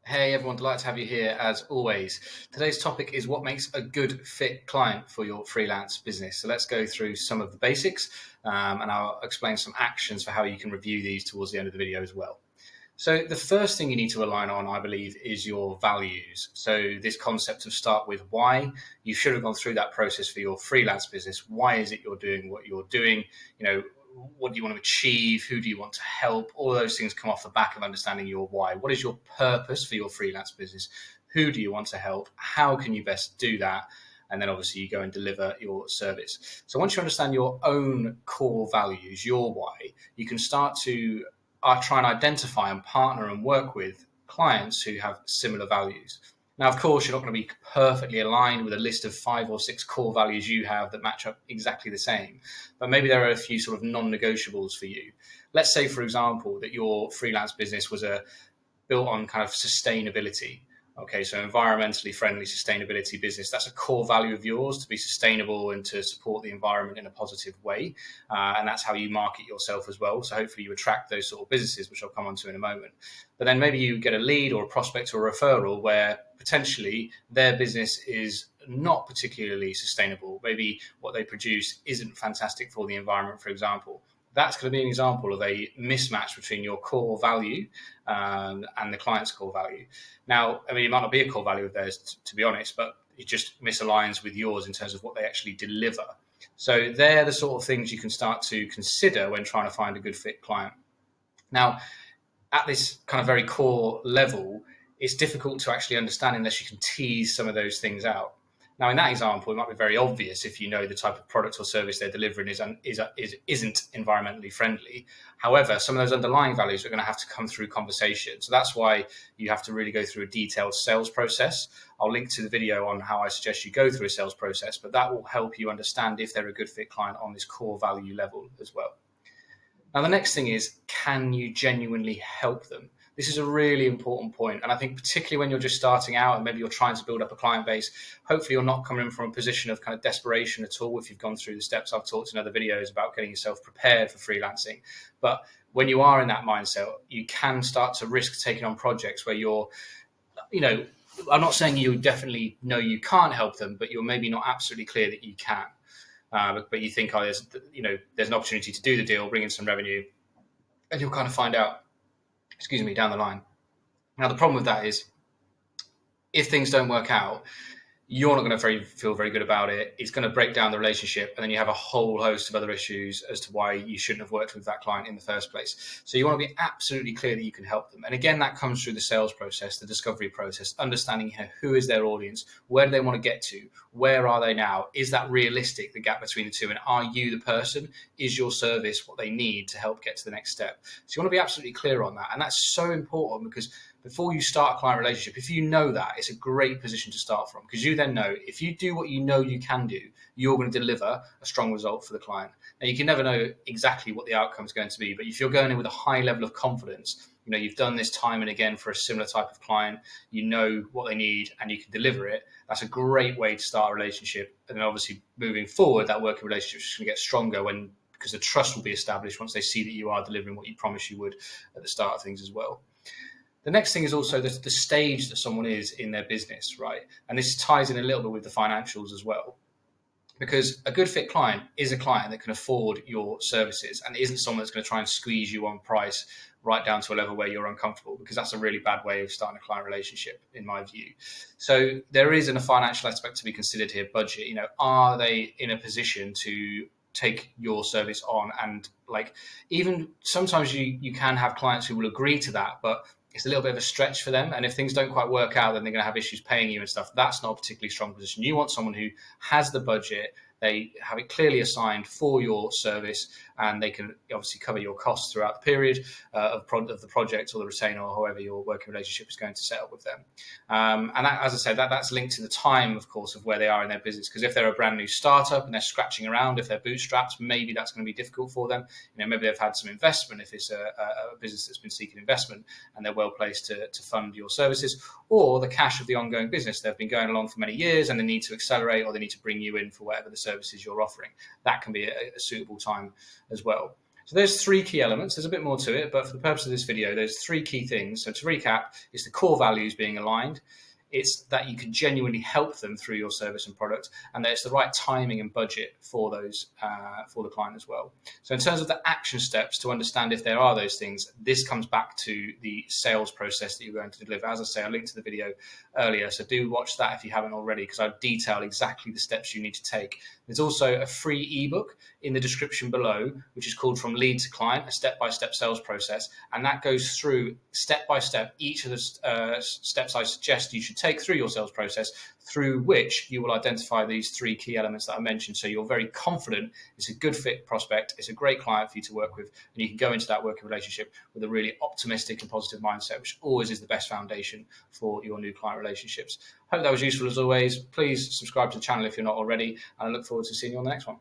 Hey everyone, delighted to have you here as always. Today's topic is what makes a good fit client for your freelance business. So let's go through some of the basics and I'll explain some actions for how you can review these towards the end of the video as well. So the first thing you need to align on, I believe, is your values. So this concept of start with why. You should have gone through that process for your freelance business. Why is it you're doing what you're doing? What do you want to achieve? Who do you want to help? All of those things come off the back of understanding your why. What is your purpose for your freelance business? Who do you want to help? How can you best do that? And then obviously you go and deliver your service. So once you understand your own core values, your why, you can start to try and identify and partner and work with clients who have similar values. Now, of course, you're not going to be perfectly aligned with a list of 5 or 6 core values you have that match up exactly the same, but maybe there are a few sort of non-negotiables for you. Let's say, for example, that your freelance business was built on kind of sustainability. Okay, so environmentally friendly sustainability business, that's a core value of yours, to be sustainable and to support the environment in a positive way. And that's how you market yourself as well. So hopefully you attract those sort of businesses, which I'll come on to in a moment. But then maybe you get a lead or a prospect or a referral where potentially their business is not particularly sustainable. Maybe what they produce isn't fantastic for the environment, for example. That's going to be an example of a mismatch between your core value and the client's core value. Now, I mean, it might not be a core value of theirs, to be honest, but it just misaligns with yours in terms of what they actually deliver. So they're the sort of things you can start to consider when trying to find a good fit client. Now, at this kind of very core level, it's difficult to actually understand unless you can tease some of those things out. Now, in that example, it might be very obvious if you know the type of product or service they're delivering isn't environmentally friendly. However, some of those underlying values are going to have to come through conversation. So that's why you have to really go through a detailed sales process. I'll link to the video on how I suggest you go through a sales process, but that will help you understand if they're a good fit client on this core value level as well. Now, the next thing is, can you genuinely help them? This is a really important point. And I think particularly when you're just starting out and maybe you're trying to build up a client base, hopefully you're not coming from a position of kind of desperation at all if you've gone through the steps I've talked in other videos about getting yourself prepared for freelancing. But when you are in that mindset, you can start to risk taking on projects where I'm not saying you definitely know you can't help them, but you're maybe not absolutely clear that you can. But you think, there's an opportunity to do the deal, bring in some revenue, and you'll kind of find out, down the line. Now, the problem with that is if things don't work out, you're not going to feel very good about it. It's going to break down the relationship, and then you have a whole host of other issues as to why you shouldn't have worked with that client in the first place. So you want to be absolutely clear that you can help them. And again, that comes through the sales process, the discovery process, understanding who is their audience, where do they want to get to, where are they now, is that realistic, the gap between the two, and are you the person, is your service what they need to help get to the next step? So you want to be absolutely clear on that. And that's so important because before you start a client relationship, if you know that, it's a great position to start from, because you then know if you do what you know you can do, you're going to deliver a strong result for the client. Now, you can never know exactly what the outcome is going to be, but if you're going in with a high level of confidence, you've done this time and again for a similar type of client, you know what they need and you can deliver it, that's a great way to start a relationship. And then obviously moving forward, that working relationship is just going to get stronger because the trust will be established once they see that you are delivering what you promised you would at the start of things as well. The next thing is also the stage that someone is in their business, right? And this ties in a little bit with the financials as well. Because a good fit client is a client that can afford your services and isn't someone that's going to try and squeeze you on price right down to a level where you're uncomfortable, because that's a really bad way of starting a client relationship, in my view. So there is a financial aspect to be considered here, budget. Are they in a position to take your service on? And even sometimes you can have clients who will agree to that, but it's a little bit of a stretch for them. And if things don't quite work out, then they're going to have issues paying you and stuff. That's not a particularly strong position. You want someone who has the budget, they have it clearly assigned for your service, and they can obviously cover your costs throughout the period of the project or the retainer or however your working relationship is going to set up with them. And that, as I said, that's linked to the time, of course, of where they are in their business. Because if they're a brand new startup and they're scratching around, if they're bootstrapped, maybe that's going to be difficult for them. Maybe they've had some investment if it's a business that's been seeking investment and they're well placed to fund your services, or the cash of the ongoing business. They've been going along for many years and they need to accelerate, or they need to bring you in for whatever the services you're offering. That can be a suitable time as well. So there's three key elements. There's a bit more to it, but for the purpose of this video, there's three key things. So to recap, it's the core values being aligned. It's that you can genuinely help them through your service and product, and that it's the right timing and budget for those for the client as well. So in terms of the action steps to understand if there are those things, this comes back to the sales process that you're going to deliver. As I say, I linked to the video earlier, so do watch that if you haven't already, because I detail exactly the steps you need to take. There's also a free ebook in the description below, which is called From Lead to Client, a step-by-step sales process. And that goes through step-by-step each of the steps I suggest you should take through your sales process, through which you will identify these three key elements that I mentioned. So you're very confident it's a good fit prospect, it's a great client for you to work with, and you can go into that working relationship with a really optimistic and positive mindset, which always is the best foundation for your new client relationships. Hope that was useful as always. Please subscribe to the channel if you're not already, and I look forward to seeing you on the next one.